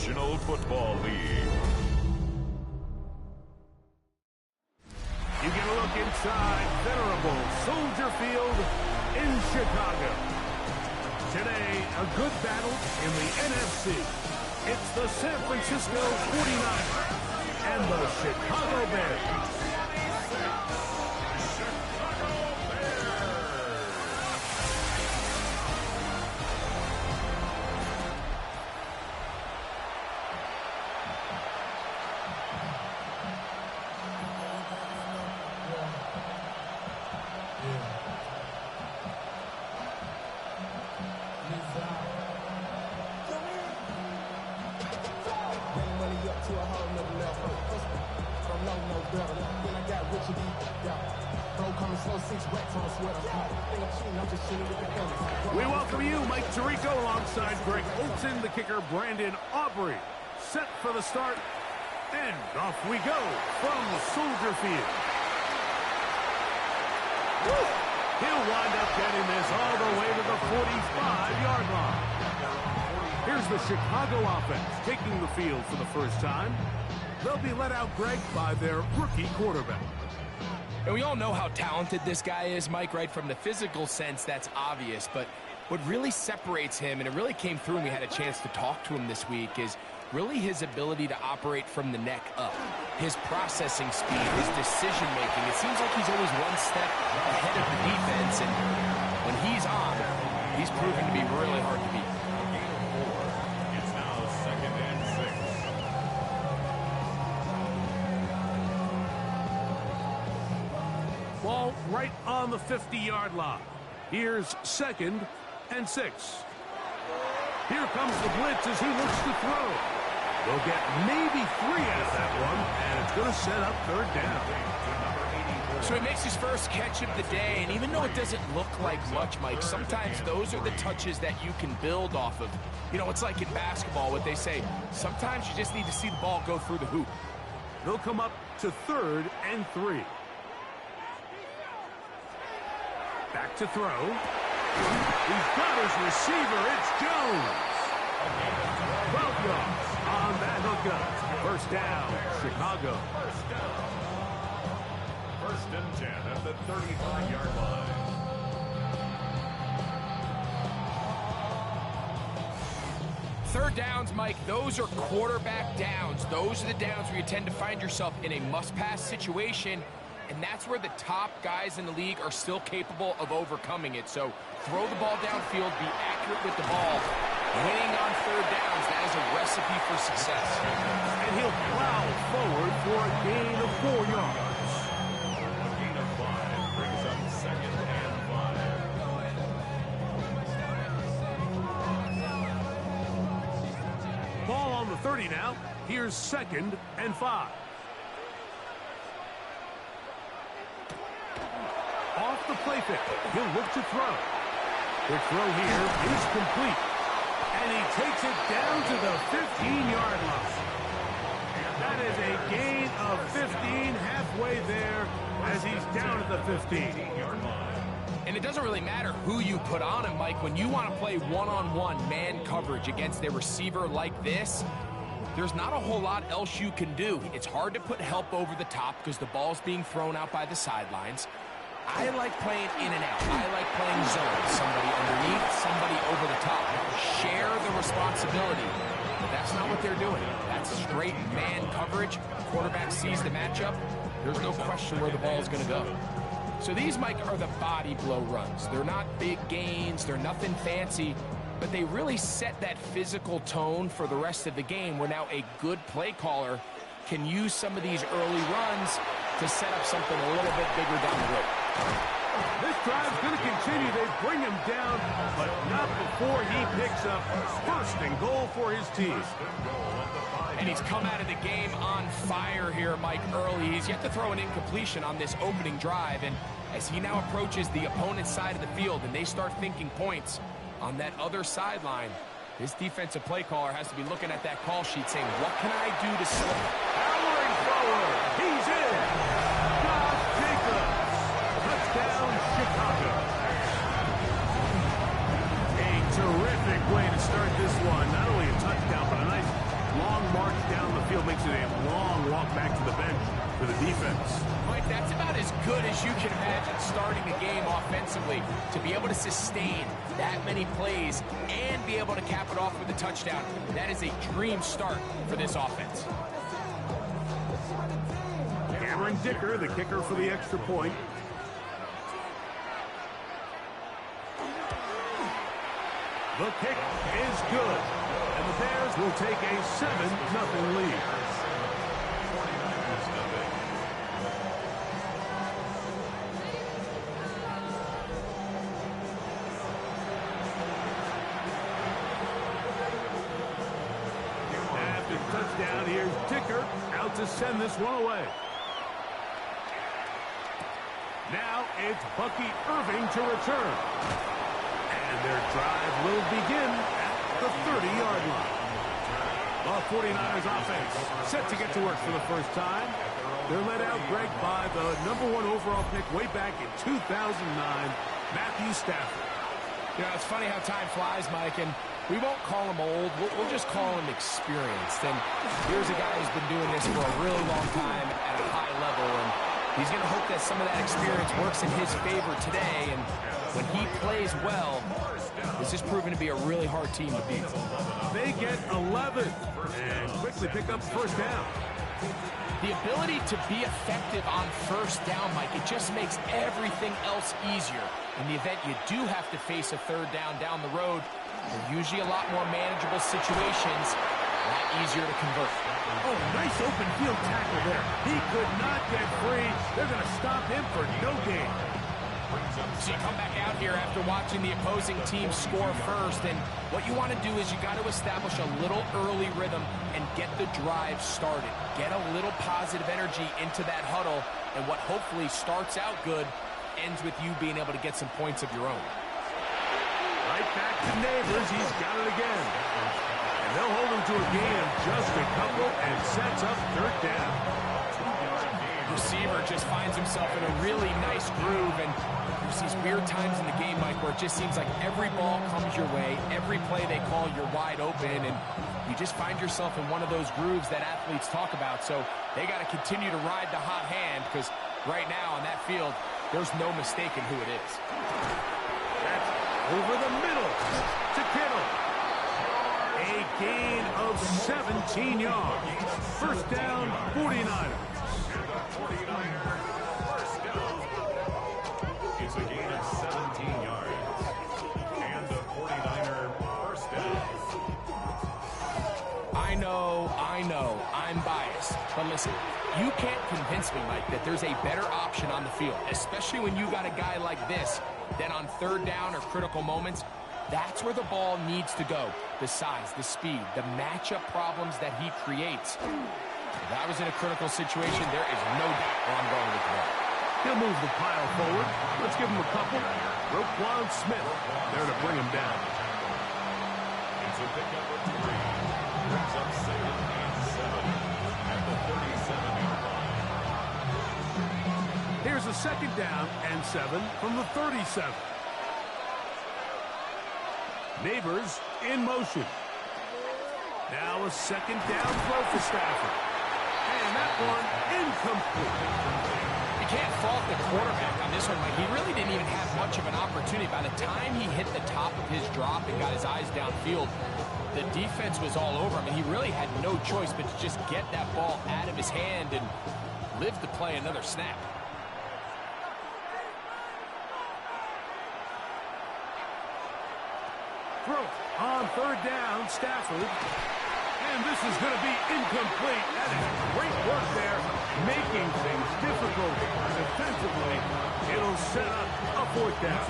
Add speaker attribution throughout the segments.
Speaker 1: National Football League.
Speaker 2: You get a look inside venerable Soldier Field in Chicago. Today, a good battle in the NFC. It's the San Francisco 49ers and the Chicago Bears. We welcome you, Mike Tirico, alongside Greg Olson, the kicker, Brandon Aubrey. Set for the start, and off we go from Soldier Field. Woo! He'll wind up getting this all the way to the 45-yard line. Here's the Chicago offense taking the field for the first time. They'll be let out, Greg, by their rookie quarterback.
Speaker 3: And we all know how talented this guy is, Mike, right? From the physical sense, that's obvious. But what really separates him, and it really came through and we had a chance to talk to him this week, is really his ability to operate from the neck up. His processing speed, his decision-making. It seems like he's always one step ahead of the defense. And when he's on, he's proven to be really hard to beat.
Speaker 1: It's now 2nd and 6.
Speaker 2: Ball right on the 50-yard line. Here's 2nd and 6. Here comes the blitz as he looks to throw. They'll get maybe 3 out of that one, and it's going to set up 3rd down.
Speaker 3: So he makes his first catch of the day, and even though it doesn't look like much, Mike, sometimes those are the touches that you can build off of. You know, it's like in basketball, what they say, sometimes you just need to see the ball go through the hoop.
Speaker 2: They'll come up to 3rd and 3. Back to throw. He's got his receiver. It's Jones. 12 yards on that hookup. 1st down, Chicago.
Speaker 1: 1st and 10 at the 35-yard line.
Speaker 3: Third downs, Mike, those are quarterback downs. Those are the downs where you tend to find yourself in a must-pass situation, and that's where the top guys in the league are still capable of overcoming it. So throw the ball downfield, be accurate with the ball. Winning on 3rd downs, that is a recipe for success.
Speaker 2: And he'll plow forward for a gain of 4 yards.
Speaker 1: A gain of 5 brings up 2nd and 5.
Speaker 2: Ball on the 30 now. Here's 2nd and 5. Off the play fake. He'll look to throw. The throw here is complete. And he takes it down to the 15-yard line. That is a gain of 15, halfway there as he's down at the 15-yard line.
Speaker 3: And it doesn't really matter who you put on him, Mike. When you want to play one-on-one man coverage against a receiver like this, there's not a whole lot else you can do. It's hard to put help over the top because the ball's being thrown out by the sidelines. I like playing in and out. I like playing zone. Somebody underneath, somebody over the top. Share the responsibility. But that's not what they're doing. That's straight man coverage. Quarterback sees the matchup. There's no question where the ball is going to go. So these, Mike, are the body blow runs. They're not big gains. They're nothing fancy. But they really set that physical tone for the rest of the game where now a good play caller can use some of these early runs to set up something a little bit bigger down the road.
Speaker 2: This drive's going to continue. They bring him down, but not before he picks up 1st and goal for his team.
Speaker 3: And he's come out of the game on fire here, Mike, early. He's yet to throw an incompletion on this opening drive, and as he now approaches the opponent's side of the field and they start thinking points on that other sideline, this defensive play caller has to be looking at that call sheet saying, what can I do to slow?
Speaker 2: Powering forward. He's in. Josh Jacobs. Touchdown, Chicago. A terrific way to start this one. Not only a touchdown, but a nice for the defense.
Speaker 3: Mike, that's about as good as you can imagine starting a game offensively. To be able to sustain that many plays and be able to cap it off with a touchdown, that is a dream start for this offense.
Speaker 2: Cameron Dicker, the kicker for the extra point. The kick is good, and the Bears will take a 7-0 lead. After the touchdown, here's Dicker out to send this one away. Now it's Bucky Irving to return. And their drive will begin at the 30-yard line. The 49ers offense set to get to work for the first time. They're led out, Greg, by the #1 overall pick way back in 2009, Matthew Stafford.
Speaker 3: You know, it's funny how time flies, Mike, and we won't call him old. We'll just call him experienced. And here's a guy who's been doing this for a really long time at a high level, and he's going to hope that some of that experience works in his favor today. And when he plays well, this is proving to be a really hard team to beat.
Speaker 2: They get 11 and quickly pick up first down.
Speaker 3: The ability to be effective on first down, Mike, it just makes everything else easier. In the event you do have to face a third down the road, they're usually a lot more manageable situations, a lot easier to convert.
Speaker 2: Oh, nice open field tackle there. He could not get free. They're going to stop him for no gain.
Speaker 3: So you come back out here after watching the opposing team score first, and what you want to do is you got to establish a little early rhythm and get the drive started. Get a little positive energy into that huddle, and what hopefully starts out good ends with you being able to get some points of your own.
Speaker 2: Right back to Neighbors. He's got it again. And they'll hold him to a gain of just a couple and sets up third down.
Speaker 3: Receiver just finds himself in a really nice groove, and there's these weird times in the game, Mike, where it just seems like every ball comes your way, every play they call, you're wide open, and you just find yourself in one of those grooves that athletes talk about. So they got to continue to ride the hot hand, because right now on that field, there's no mistaking who it is.
Speaker 2: That's over the middle to Kittle. A gain of 17 yards. First down, 49ers.
Speaker 1: 49er first down. It's a gain of 17 yards. And the 49er first down.
Speaker 3: I know, I'm biased. But listen, you can't convince me, Mike, that there's a better option on the field, especially when you got a guy like this, than on third down or critical moments. That's where the ball needs to go. The size, the speed, the matchup problems that he creates. If I was in a critical situation, there is no doubt where I'm going with the ball.
Speaker 2: He'll move the pile forward. Let's give him a couple. Roquan Smith there to bring him down.
Speaker 1: It's a pickup of 3. Brings up 2nd and 7 at the 37-yard line.
Speaker 2: Here's a 2nd down and 7 from the 37. Neighbors in motion. Now a 2nd down throw for Stafford. And that one incomplete.
Speaker 3: You can't fault the quarterback on this one, Mike. He really didn't even have much of an opportunity. By the time he hit the top of his drop and got his eyes downfield, the defense was all over him, and he really had no choice but to just get that ball out of his hand and live to play another snap.
Speaker 2: Throw on 3rd down, Stafford. And this is going to be incomplete. That is great work there, making things difficult defensively. It'll set up a 4th down.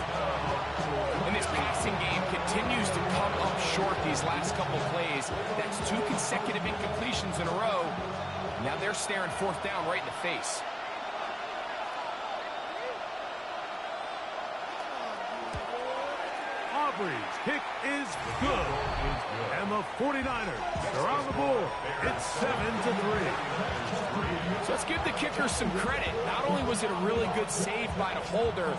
Speaker 3: And this passing game continues to come up short these last couple plays. That's 2 consecutive incompletions in a row. Now they're staring 4th down right in the face.
Speaker 2: Aubrey's kick is good. And the 49ers are on the board. It's 7-3.
Speaker 3: So let's give the kicker some credit. Not only was it a really good save by the holder,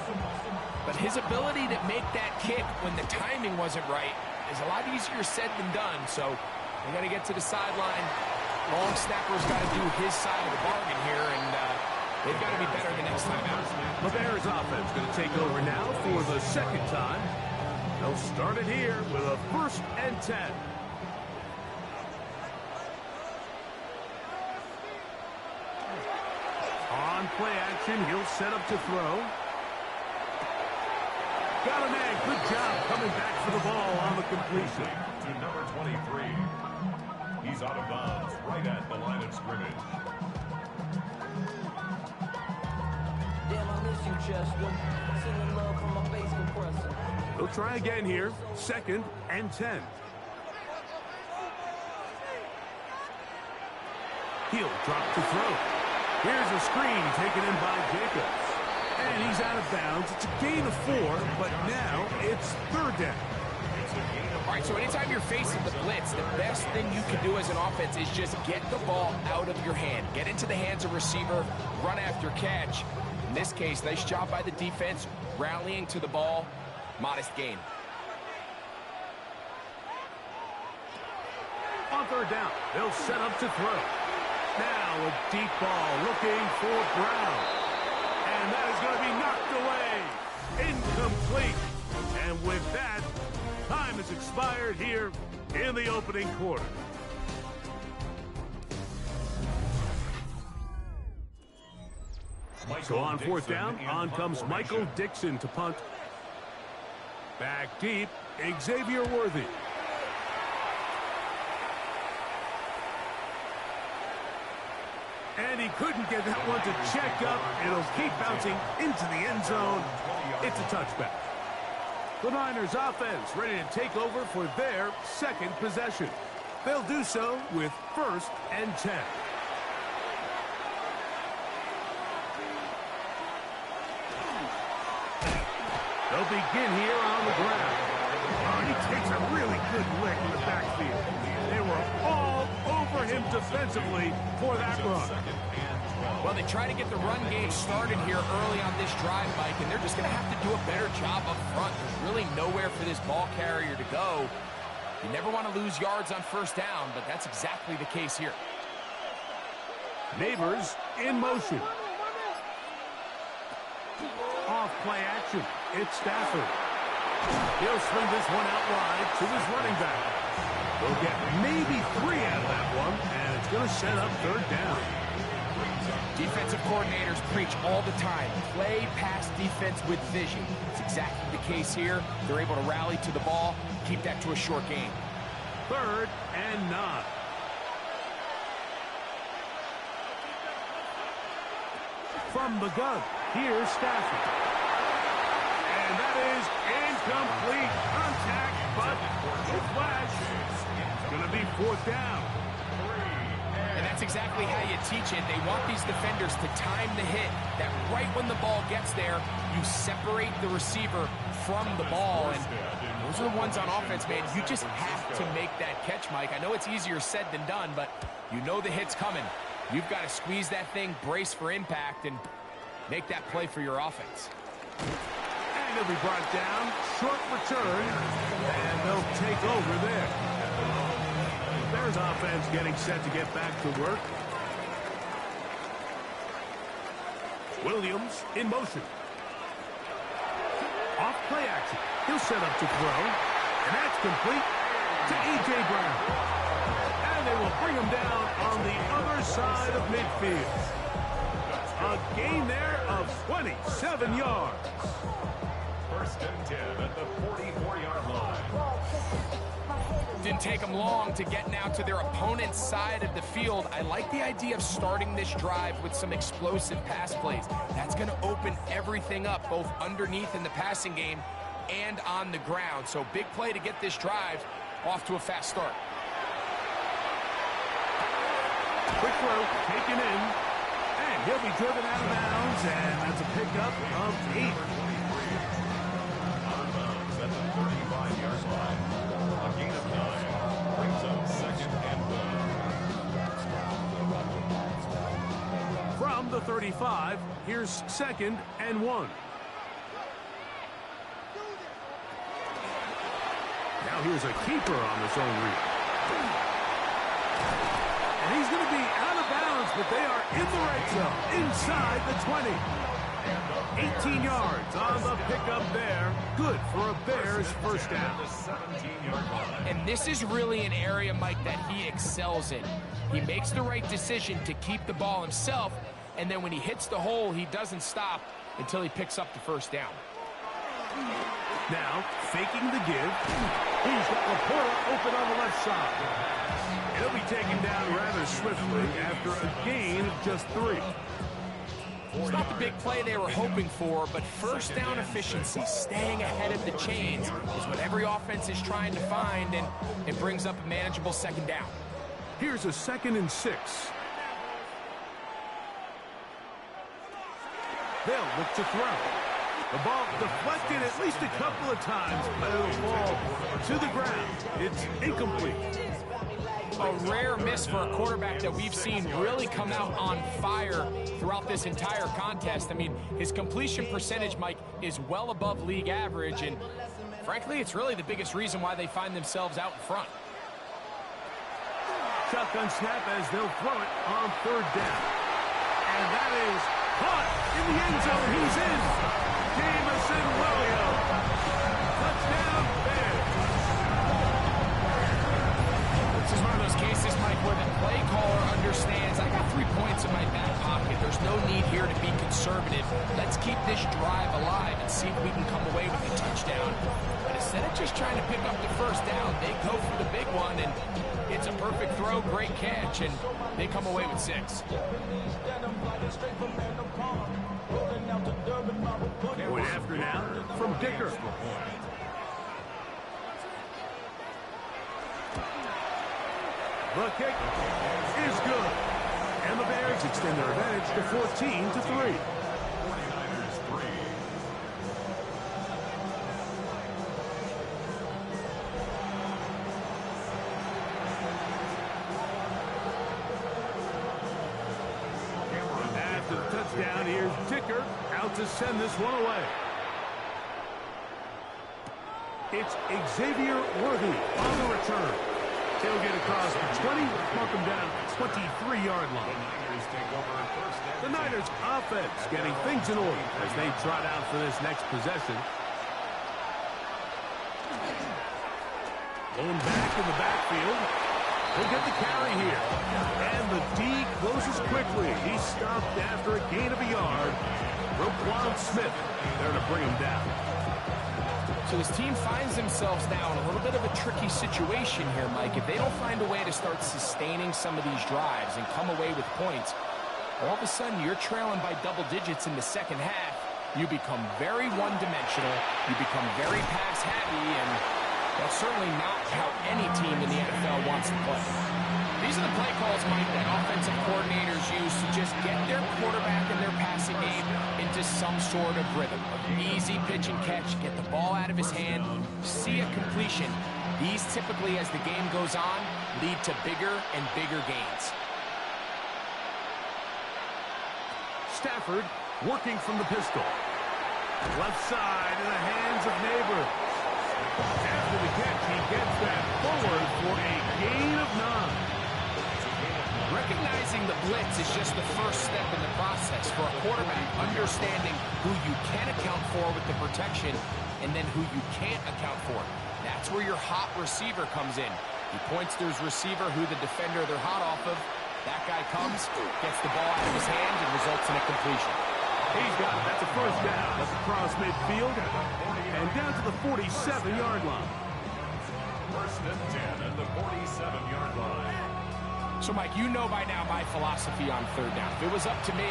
Speaker 3: but his ability to make that kick when the timing wasn't right is a lot easier said than done. So they got to get to the sideline. Long snapper's got to do his side of the bargain here, and They've got to be better the next time out.
Speaker 2: The Bears offense going to take over now for the second time. They'll start it here with a 1st and 10. On play action, he'll set up to throw. Got a man. Good job coming back for the ball on the completion.
Speaker 1: To number 23. He's out of bounds right at the line of scrimmage.
Speaker 4: Damn, I miss you, Chester. Sending love from my face compressor.
Speaker 2: They'll try again here. 2nd and 10. He'll drop to throw. Here's a screen taken in by Jacobs. And he's out of bounds. It's a gain of 4, but now it's 3rd down.
Speaker 3: All right, so anytime you're facing the blitz, the best thing you can do as an offense is just get the ball out of your hand. Get into the hands of receiver, run after catch. In this case, nice job by the defense, rallying to the ball. Modest gain.
Speaker 2: On 3rd down, they'll set up to throw. Now a deep ball looking for Brown. And that is going to be knocked away. Incomplete. And with that, time has expired here in the opening quarter. So on 4th down, on comes Michael Dixon to punt. Back deep, Xavier Worthy. And he couldn't get that one to check up. It'll keep bouncing into the end zone. It's a touchback. The Niners offense ready to take over for their 2nd possession. They'll do so with 1st and 10. They'll begin here on the ground. Oh, he takes a really good lick in the backfield. They were all over him defensively for that run.
Speaker 3: Well, they try to get the run game started here early on this drive, Mike, and they're just going to have to do a better job up front. There's really nowhere for this ball carrier to go. You never want to lose yards on 1st down, but that's exactly the case here.
Speaker 2: Neighbors in motion. Off play action. It's Stafford. He'll swing this one out wide to his running back. They'll get maybe 3 out of that one, and it's going to set up 3rd down.
Speaker 3: Defensive coordinators preach all the time, play pass defense with vision. It's exactly the case here. They're able to rally to the ball, keep that to a short gain.
Speaker 2: 3rd and 9. From the gun, here's Stafford. And that is incomplete. Contact, but no flash. It's going to be 4th down.
Speaker 3: And that's exactly how you teach it. They want these defenders to time the hit. That right when the ball gets there, you separate the receiver from the ball. And those are the ones on offense, man. You just have to make that catch, Mike. I know it's easier said than done, but you know the hit's coming. You've got to squeeze that thing, brace for impact, and make that play for your offense.
Speaker 2: And he'll be brought down. Short return. And they'll take over there. Bears offense getting set to get back to work. Williams in motion. Off play action. He'll set up to throw. And that's complete to A.J. Brown. And they will bring him down on the other side of midfield. A gain there of 27 yards.
Speaker 1: 1st and 10 at the 44-yard line.
Speaker 3: Didn't take them long to get now to their opponent's side of the field. I like the idea of starting this drive with some explosive pass plays. That's going to open everything up, both underneath in the passing game and on the ground. So big play to get this drive off to a fast start.
Speaker 2: Quick throw, taken in, and he'll be driven out of bounds, and that's a pickup of 8.
Speaker 1: Out of bounds at the 35-yard line. A gain of 9 brings up 2nd and 1.
Speaker 2: From the 35, here's 2nd and 1. Now here's a keeper on the zone read. And he's going to be out of bounds downs, but they are in the red zone, inside the 20. 18 yards on the pickup there. Good for a Bears first down.
Speaker 3: And this is really an area, Mike, that he excels in. He makes the right decision to keep the ball himself, and then when he hits the hole, he doesn't stop until he picks up the first down.
Speaker 2: Now, faking the give. He's got Laporta open on the left side. He'll be taken down rather swiftly after a gain of just 3.
Speaker 3: It's not the big play they were hoping for, but first down efficiency, staying ahead of the chains, is what every offense is trying to find, and it brings up a manageable second down.
Speaker 2: Here's a 2nd and 6. They'll look to throw. The ball deflected at least a couple of times, but it'll fall to the ground. It's incomplete.
Speaker 3: A rare miss for a quarterback that we've seen really come out on fire throughout this entire contest. I mean, his completion percentage, Mike, is well above league average, and frankly, it's really the biggest reason why they find themselves out in front.
Speaker 2: Shotgun snap as they'll throw it on 3rd down. And that is caught in the end zone. He's in. Jamison Williams. Touchdown, Bears.
Speaker 3: This is one of those cases, Mike, where the play caller understands, I got 3 points in my back pocket. There's no need here to be conservative. Let's keep this drive alive and see if we can come away with a touchdown. But instead of just trying to pick up the first down, they go for the big one, and it's a perfect throw, great catch, and they come away with 6.
Speaker 2: Point after now from Dicker. The kick is good. And the Bears extend their advantage to 14-3.
Speaker 1: 49ers 3.
Speaker 2: After the touchdown, here's Dicker out to send this one away. It's Xavier Worthy on the return. He'll get across the 20, mark him down at the 23-yard line. The Niners offense getting things in order as they trot out for this next possession. Going back in the backfield. He'll get the carry here. And the D closes quickly. He stopped after a gain of a yard. Roquan Smith there to bring him down.
Speaker 3: So his team finds themselves now in a little bit of a tricky situation here, Mike. If they don't find a way to start sustaining some of these drives and come away with points, all of a sudden you're trailing by double digits in the second half. You become very one-dimensional. You become very pass-happy, and that's certainly not how any team in the NFL wants to play. These are the play calls, Mike, that offensive coordinators use to just get their quarterback and their passing game into some sort of rhythm. Easy pitch and catch, get the ball out of his hand, see a completion. These typically, as the game goes on, lead to bigger and bigger gains.
Speaker 2: Stafford working from the pistol. Left side in the hands of Neighbors. After the catch, he gets that forward for a gain of 9.
Speaker 3: Recognizing the blitz is just the first step in the process for a quarterback, understanding who you can account for with the protection and then who you can't account for. That's where your hot receiver comes in. He points to his receiver, who the defender they're hot off of. That guy comes, gets the ball out of his hand, and results in a completion.
Speaker 2: He's got it. That's a first down. That's across midfield and down to the 47-yard line.
Speaker 1: First and 10 at the 47-yard line.
Speaker 3: So, Mike, you know by now my philosophy on third down. If it was up to me,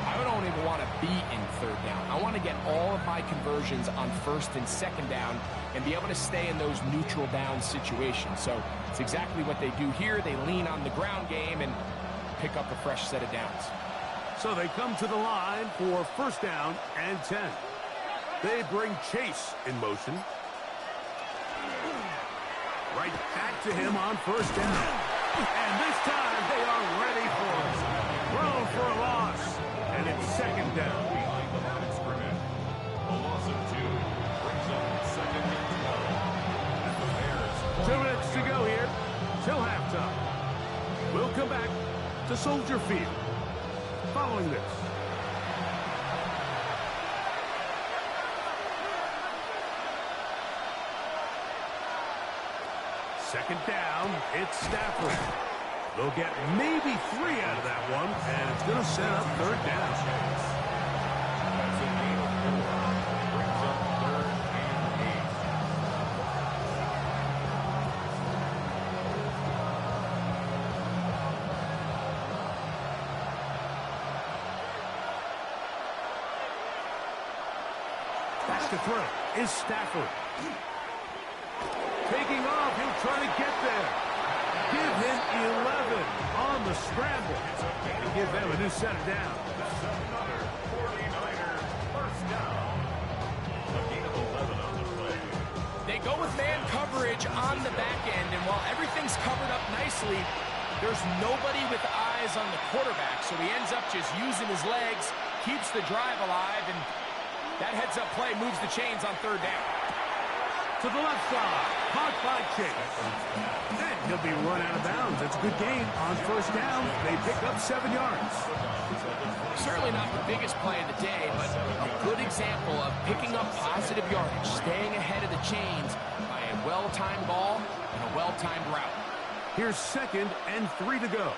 Speaker 3: I don't even want to be in third down. I want to get all of my conversions on first and second down and be able to stay in those neutral down situations. So it's exactly what they do here. They lean on the ground game and pick up a fresh set of downs.
Speaker 2: So they come to the line for first down and 10. They bring Chase in motion. Right back to him on first down. And this time they are ready for it. Thrown for a loss. And it's second down.
Speaker 1: Behind the line of scrimmage. A loss of 2 brings up second and 12. And the Bears
Speaker 2: 2 minutes to go here till halftime. We'll come back to to Soldier Field. Following this, second down, it's Stafford. They'll get maybe 3 out of that one, and it's going to set up third down.
Speaker 1: That's a gain of 4. Brings up 3rd and 8.
Speaker 2: Back to throw is Stafford. Taking off, he'll try to get there. Give him 11 on the scramble. And give them a new set of down.
Speaker 1: That's another 49ers first down. A gain of 11 on the play.
Speaker 3: They go with man coverage on the back end, and while everything's covered up nicely, there's nobody with eyes on the quarterback, so he ends up just using his legs, keeps the drive alive, and that heads-up play moves the chains on third down.
Speaker 2: To the left side, caught by Chase. Then he'll be run out of bounds. It's a good gain on first down. They pick up 7 yards.
Speaker 3: Certainly not the biggest play of the day, but a good example of picking up positive yardage, staying ahead of the chains by a well-timed ball and a well-timed route.
Speaker 2: Here's 2nd and 3 to go.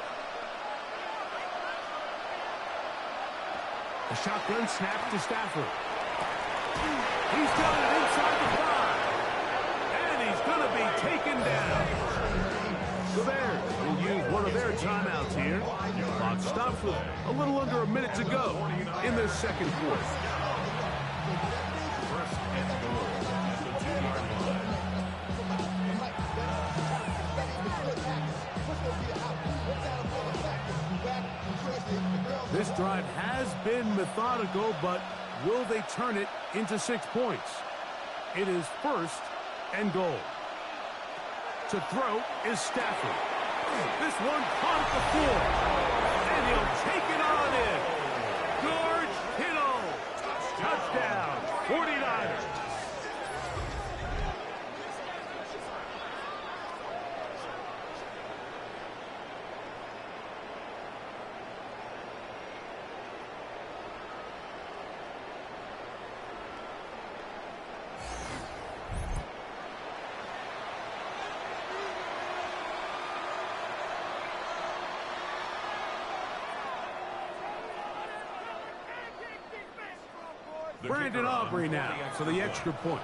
Speaker 2: The shotgun snap to Stafford. He's got it inside the 5. And he's going to be taken down. The Bears will use one of their timeouts here. Clock stops with a little under a minute to go in their second quarter.
Speaker 1: First and goal at the 2-yard line.
Speaker 2: This drive has been methodical, but will they turn it into 6 points? It is 1st and goal. To throw is Stafford. This one caught at the 4. And he'll take it on in. George Kittle. Touchdown, 49ers. Brandon Aubrey now for the extra point.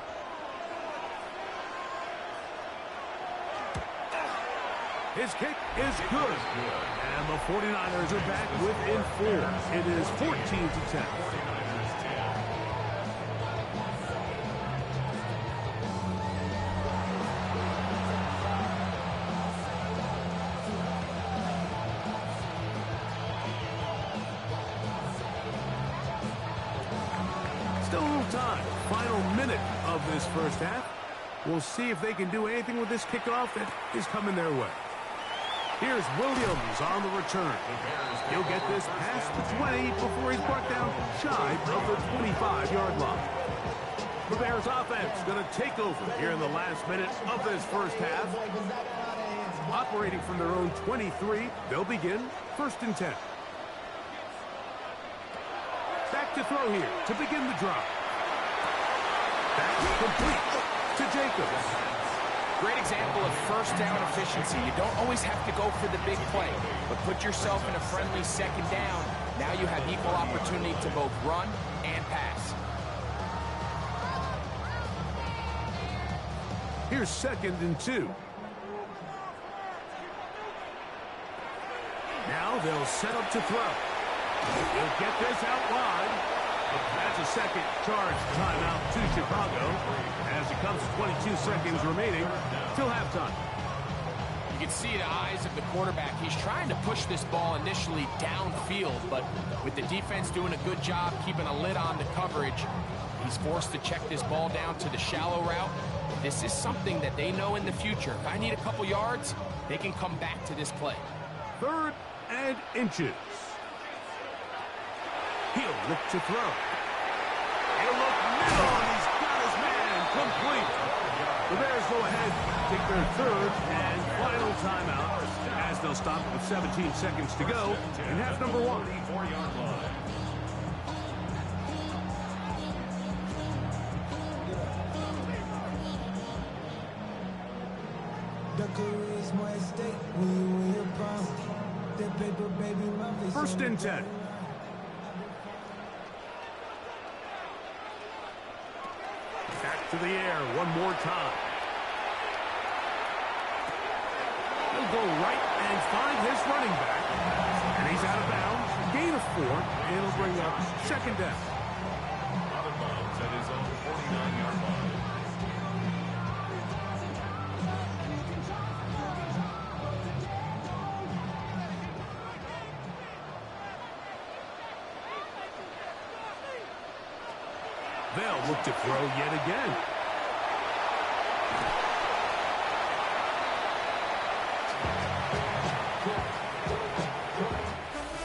Speaker 2: His kick is good. And the 49ers are back within 4. It is 14-10. Still a little time. Final minute of this first half. We'll see if they can do anything with this kickoff that is coming their way. Here's Williams on the return. He'll get this past the 20 before he's brought down shy of the 25-yard line. The Bears offense going to take over here in the last minute of this first half. Operating from their own 23, they'll begin 1st and 10. Back to throw here to begin the drive. That's complete to Jacobs.
Speaker 3: Great example of first down efficiency. You don't always have to go for the big play, but put yourself in a friendly second down. Now you have equal opportunity to both run and pass.
Speaker 2: Here's 2nd and 2. Now they'll set up to throw. He'll get this out wide. That's a second charge timeout to Chicago as it comes to 22 seconds remaining till halftime.
Speaker 3: You can see the eyes of the quarterback. He's trying to push this ball initially downfield, but with the defense doing a good job keeping a lid on the coverage, he's forced to check this ball down to the shallow route. This is something that they know in the future. If I need a couple yards, they can come back to this play.
Speaker 2: 3rd and inches. He'll look to throw. He'll look middle, and he's got his man complete. The Bears go ahead, take their third and final timeout as they'll stop with 17 seconds to go in half number one.
Speaker 1: 34-yard line.
Speaker 2: First and 10. Back to the air one more time. He'll go right and find his running back. And he's out of bounds. Gain of 4. It'll bring up second down.
Speaker 1: Out of bounds at his own 49-yard line.
Speaker 2: They'll look to throw yet again.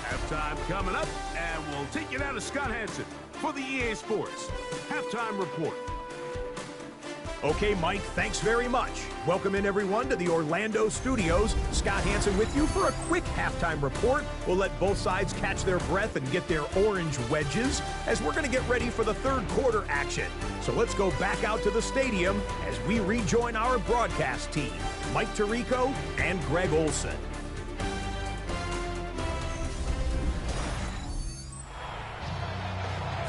Speaker 2: Halftime coming up, and we'll take you down to Scott Hansen for the EA Sports Halftime Report.
Speaker 5: Okay, Mike, thanks very much. Welcome in, everyone, to the Orlando studios. Scott Hansen with you for a quick halftime report. We'll let both sides catch their breath and get their orange wedges as we're going to get ready for the third quarter action. So let's go back out to the stadium as we rejoin our broadcast team, Mike Tirico and Greg Olson.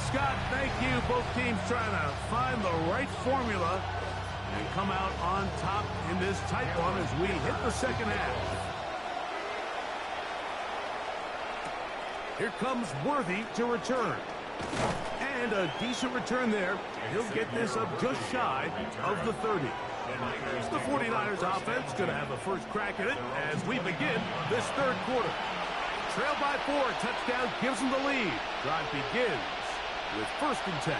Speaker 2: Scott, thank you. Both teams trying to find the right formula and come out on top in this tight one as we hit the second half. Here comes Worthy to return. And a decent return there. He'll get this up just shy of the 30. The 49ers offense going to have a first crack at it as we begin this third quarter. Trailed by 4, touchdown gives them the lead. Drive begins with first and 10.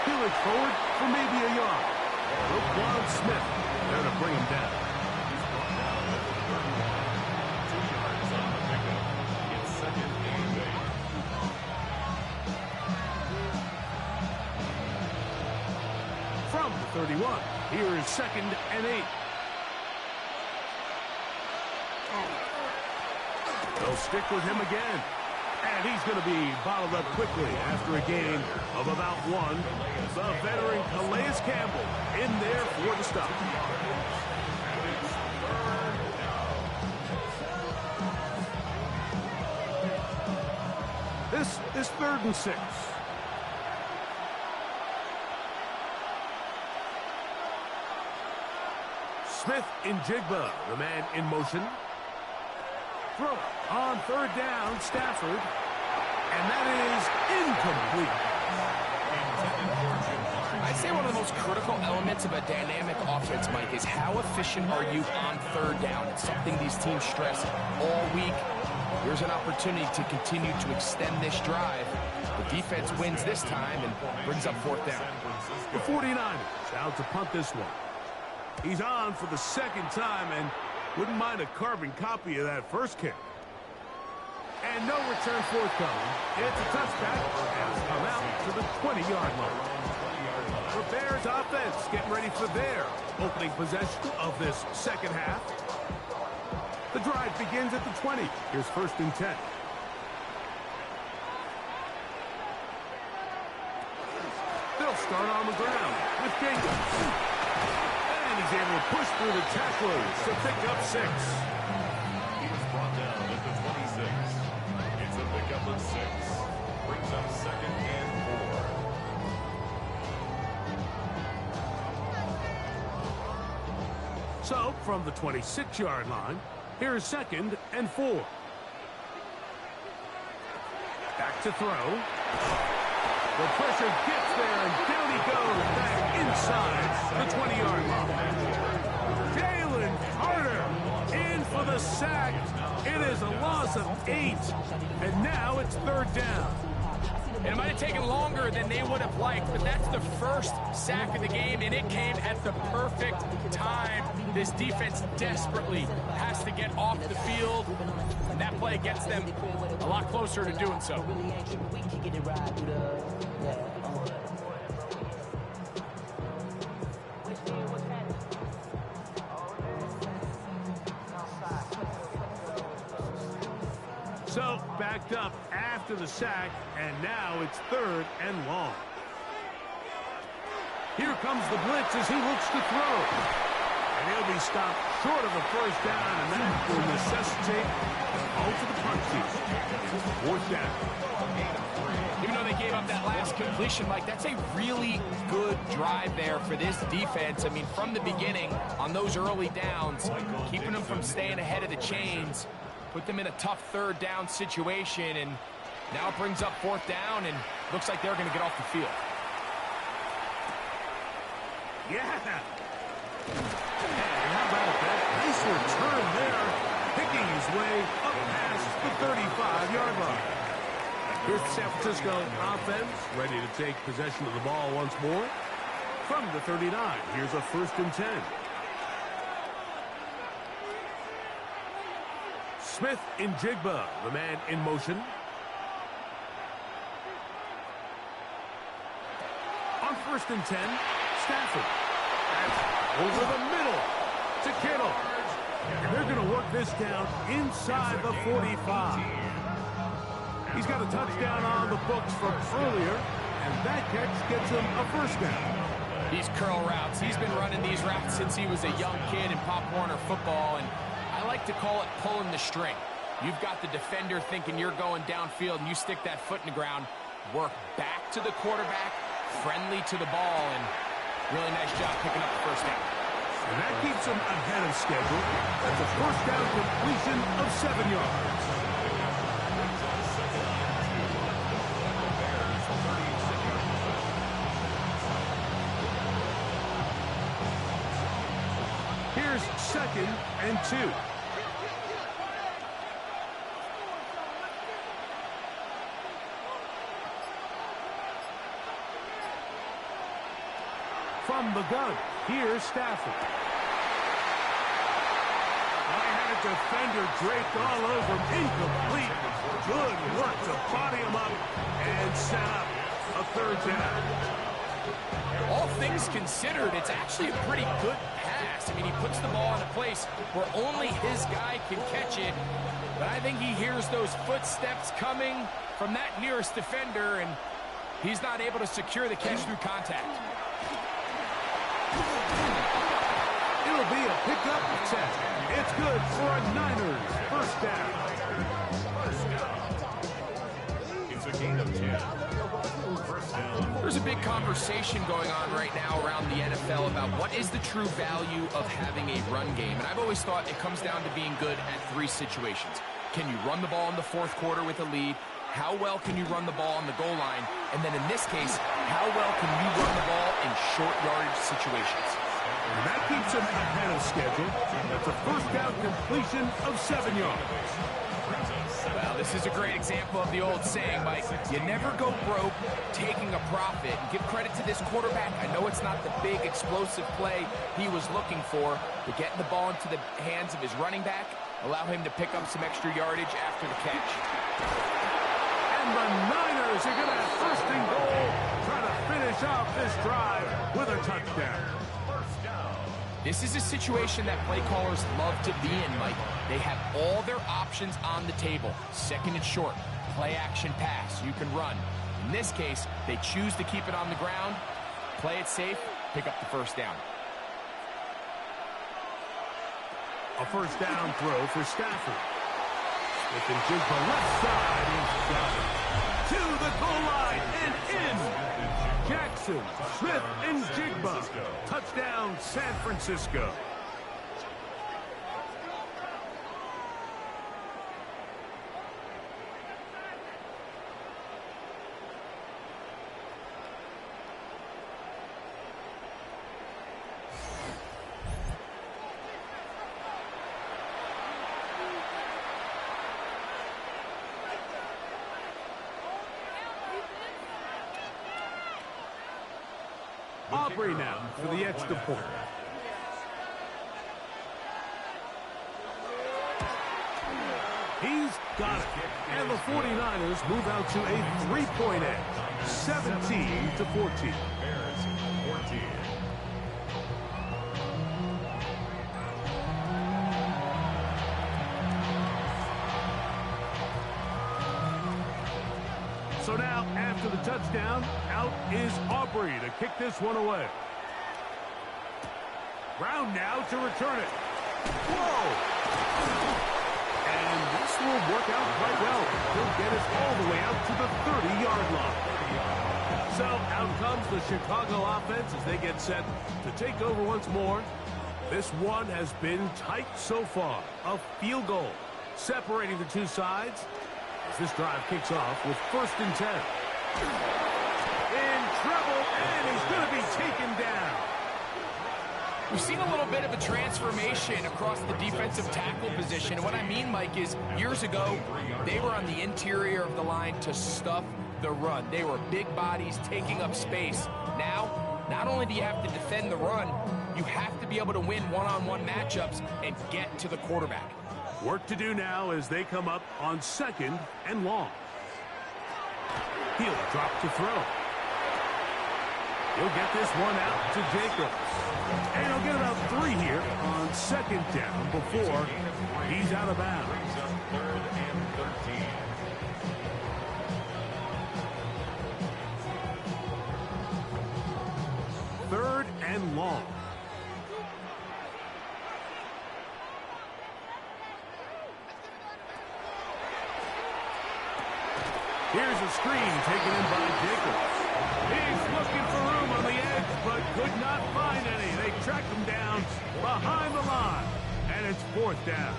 Speaker 2: Peeling forward for maybe a yard. Roquan Smith there to bring him down.
Speaker 1: He's brought down at the 31. 2 yards on the pickup. It's second and 8.
Speaker 2: From the 31, here is second and 8. They'll stick with him again. And he's going to be bottled up quickly after a gain of about 1. The veteran Calais Campbell in there for the stop. This is third and 6. Smith in Jigba, the man in motion. Throw on third down, Stafford, and that is incomplete.
Speaker 3: I'd say one of the most critical elements of a dynamic offense, Mike, is how efficient are you on third down? It's something these teams stress all week. Here's an opportunity to continue to extend this drive. The defense wins this time and brings up fourth down.
Speaker 2: The 49ers out to punt this one. He's on for the second time and wouldn't mind a carbon copy of that first kick. And no return forthcoming. It's a touchback and it's come out to the 20-yard line. The Bears offense getting ready for their opening possession of this second half. The drive begins at the 20. Here's first and 10. They'll start on the ground with Jacobs. And he's able to push through the tacklers to pick up 6.
Speaker 1: He was brought down at the 26. It's a pickup of 6. Brings up second and 4.
Speaker 2: So, from the 26-yard line, here's second and 4. Back to throw. The pressure gets there, and down he goes back inside the 20-yard line. Jalen Carter in for the sack. It is a loss of 8, and now it's third down.
Speaker 3: And it might have taken longer than they would have liked, but that's the first sack of the game, and it came at the perfect time. This defense desperately has to get off the field, and that play gets them a lot closer to doing so.
Speaker 2: backed up after the sack, and now it's 3rd and long. Here comes the blitz as he looks to throw. And he'll be stopped short of the first down, and that will necessitate a call to the punt team. 4th down.
Speaker 3: Even though they gave up that last completion, Mike, that's a really good drive there for this defense. I mean, from the beginning, on those early downs, keeping them from staying ahead of the chains, put them in a tough 3rd down situation, and now it brings up 4th down, and looks like they're going to get off the field.
Speaker 2: Yeah. Hey, how about that? Nice return there, picking his way up past the 35-yard line. Here's the San Francisco offense, ready to take possession of the ball once more. From the 39, here's a 1st and 10. Smith in Jigba, the man in motion. On 1st and 10, Stafford. Over the middle to Kittle. And they're going to work this down inside the 45. He's got a touchdown on the books from earlier, and that catch gets him a 1st down.
Speaker 3: These curl routes, he's been running these routes since he was a young kid in Pop Warner football, and I like to call it pulling the string. You've got the defender thinking you're going downfield, and you stick that foot in the ground, work back to the quarterback, friendly to the ball, and really nice job picking up the 1st down.
Speaker 2: And that keeps him ahead of schedule. That's a 1st down completion of 7 yards. Here's 2nd and 2. From the gun, here's Stafford. I had a defender draped all over him. Incomplete. Good work to body him up and set up a 3rd down.
Speaker 3: All things considered, it's actually a pretty good pass. I mean, he puts the ball in a place where only his guy can catch it. But I think he hears those footsteps coming from that nearest defender, and he's not able to secure the catch through contact.
Speaker 2: It'll be a pickup 10. It's good for a Niners 1st down.
Speaker 1: It's a gain of 10. 1st down.
Speaker 3: There's a big conversation going on right now around the NFL about what is the true value of having a run game. And I've always thought it comes down to being good at 3 situations. Can you run the ball in the 4th quarter with a lead? How well can you run the ball on the goal line? And then in this case, how well can you run the ball in short yardage situations?
Speaker 2: And that keeps him ahead of schedule. That's a 1st down completion of 7 yards.
Speaker 3: Well, this is a great example of the old saying, Mike. You never go broke taking a profit. And give credit to this quarterback. I know it's not the big explosive play he was looking for, but getting the ball into the hands of his running back, allow him to pick up some extra yardage after the catch.
Speaker 2: And the Niners are going to have 1st and goal, trying to finish off this drive with a touchdown.
Speaker 3: This is a situation that play callers love to be in, Mike. They have all their options on the table. 2nd and short, play action pass, you can run. In this case, they choose to keep it on the ground, play it safe, pick up the 1st down.
Speaker 2: A 1st down throw for Stafford. Smith and Jigba left side. He's got it. To the goal line and in. Jackson, Smith, and Jigba. Touchdown, San Francisco. Aubrey now for the extra point. He's got it. And the 49ers move out to a 3-point edge, 17-14.
Speaker 1: Bears 14.
Speaker 2: So now, after the touchdown, out is Aubrey to kick this one away. Brown now to return it. Whoa! And this will work out quite well. He'll get us all the way out to the 30-yard line. So out comes the Chicago offense as they get set to take over once more. This one has been tight so far. A field goal separating the two sides as this drive kicks off with 1st and 10. In trouble, and he's going to be taken down.
Speaker 3: We've seen a little bit of a transformation across the defensive tackle position. And what I mean, Mike, is years ago, they were on the interior of the line to stuff the run. They were big bodies taking up space. Now, not only do you have to defend the run, you have to be able to win one-on-one matchups and get to the quarterback.
Speaker 2: Work to do now as they come up on 2nd and long. He'll drop to throw. He'll get this one out to Jacobs. And he'll get about 3 here on 2nd down before he's out of bounds.
Speaker 1: Brings up 3rd and 13.
Speaker 2: Third and long. Here's a screen taken in by Jacobs. He's looking for room on the edge, but could not find any. They tracked him down behind the line, and it's 4th down.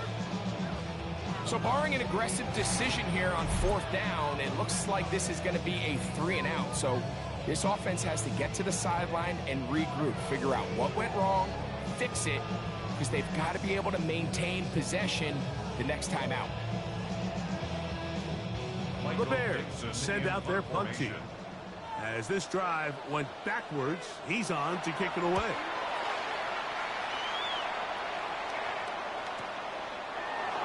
Speaker 3: So barring an aggressive decision here on 4th down, it looks like this is going to be a 3 and out. So this offense has to get to the sideline and regroup, figure out what went wrong, fix it, because they've got to be able to maintain possession the next time out.
Speaker 2: The Bears send out their punt team. As this drive went backwards, he's on to kick it away.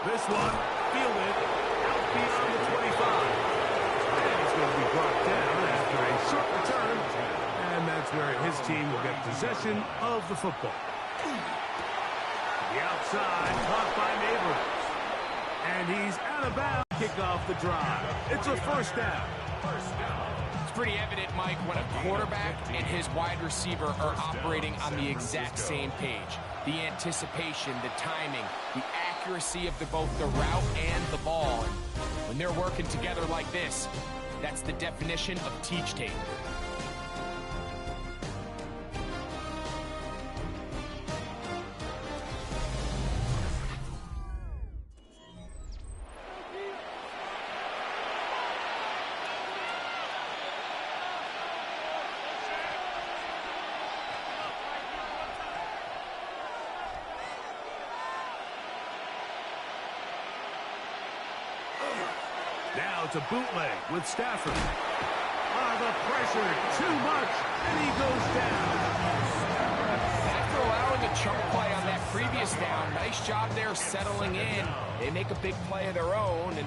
Speaker 2: This one fielded out beyond the 25. And he's going to be brought down after a short return. And that's where his team will get possession of the football. The outside caught by Neighbors. And he's out of bounds. Kick off the drive. It's a 1st down.
Speaker 3: It's pretty evident, Mike, when a quarterback and his wide receiver are operating on the exact same page. The anticipation, the timing, the accuracy of both the route and the ball. And when they're working together like this, that's the definition of teach tape.
Speaker 2: Now it's a bootleg with Stafford. The pressure, too much, and he goes down.
Speaker 3: After allowing a chunk play on that previous down, nice job there settling in. They make a big play of their own, and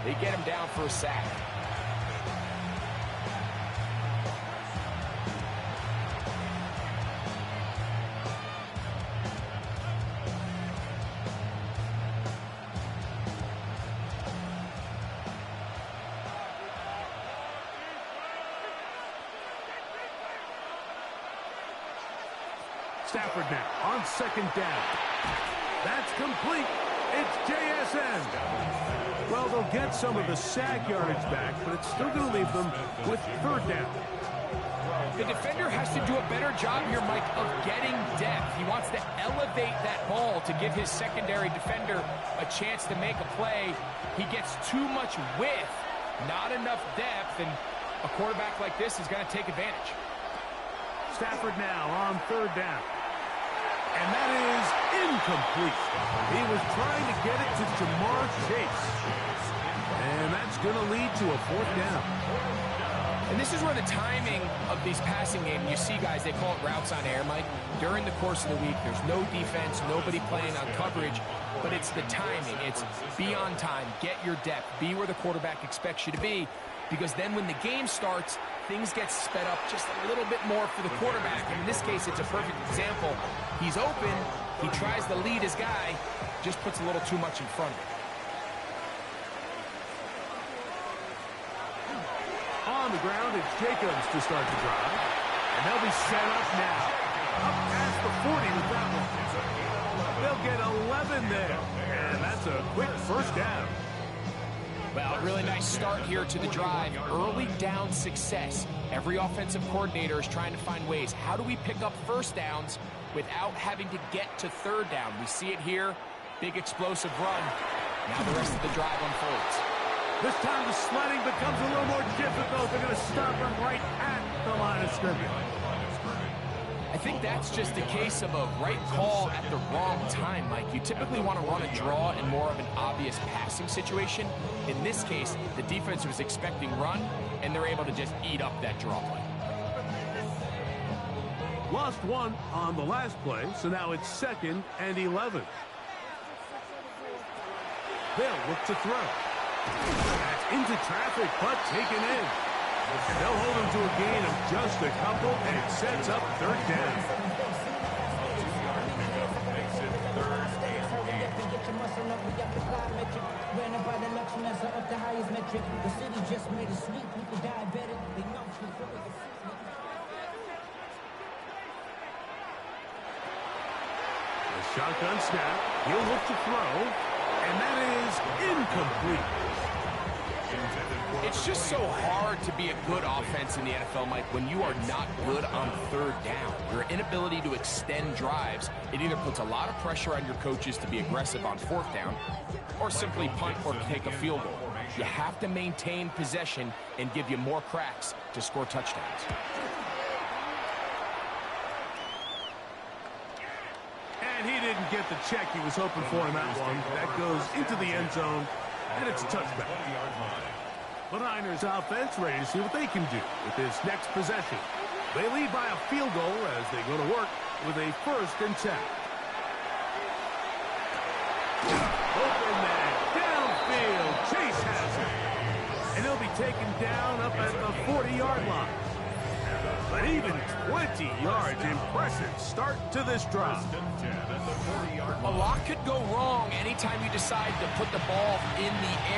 Speaker 3: they get him down for a sack.
Speaker 2: Stafford now on 2nd down. That's complete. It's JSN. Well, they'll get some of the sack yardage back, but it's still going to leave them with 3rd down.
Speaker 3: The defender has to do a better job here, Mike, of getting depth. He wants to elevate that ball to give his secondary defender a chance to make a play. He gets too much width, not enough depth, and a quarterback like this is going to take advantage.
Speaker 2: Stafford now on 3rd down. And that is incomplete. He was trying to get it to Jamar Chase. And that's going to lead to a 4th down.
Speaker 3: And this is where the timing of these passing games, you see guys, they call it routes on air, Mike. During the course of the week, there's no defense, nobody playing on coverage, but it's the timing. It's be on time, get your depth, be where the quarterback expects you to be, because then when the game starts, things get sped up just a little bit more for the quarterback. And in this case, it's a perfect example. He's open, he tries to lead his guy, just puts a little too much in front of him.
Speaker 2: the ground, it's Jacobs to start the drive. And they'll be set up now. Up past the 40 with that one. They'll get 11 there. And that's a quick first down.
Speaker 3: Well, really nice start here to the drive. Early down success. Every offensive coordinator is trying to find ways. How do we pick up first downs without having to get to third down? We see it here. Big explosive run. Now the rest of the drive unfolds.
Speaker 2: This time the sledding becomes a little more difficult. They're going to stop him right at the line of scrimmage.
Speaker 3: I think that's just a case of a right call at the wrong time, Mike. You typically want to run a draw in more of an obvious passing situation. In this case, the defense was expecting run, and they're able to just eat up that draw play.
Speaker 2: Lost one on the last play, so now it's 2nd and 11. They'll look to throw. That's into traffic, but taken in. And they'll hold him to a gain of just a couple, and it sets up 3rd down. The shotgun snap. He'll look to throw, and that is incomplete.
Speaker 3: It's just so hard to be a good offense in the NFL, Mike, when you are not good on 3rd down. Your inability to extend drives, it either puts a lot of pressure on your coaches to be aggressive on 4th down or simply punt or take a field goal. You have to maintain possession and give you more cracks to score touchdowns.
Speaker 2: And he didn't get the check he was hoping for in that one. That goes into the end zone, and it's a touchback. The Niners offense ready to see what they can do with this next possession. They lead by a field goal as they go to work with a 1st and 10. Open man, downfield, Chase has it. And he'll be taken down up at the 40-yard line. But even 20 yards, impressive start to this drive.
Speaker 3: A lot could go wrong anytime you decide to put the ball in the air.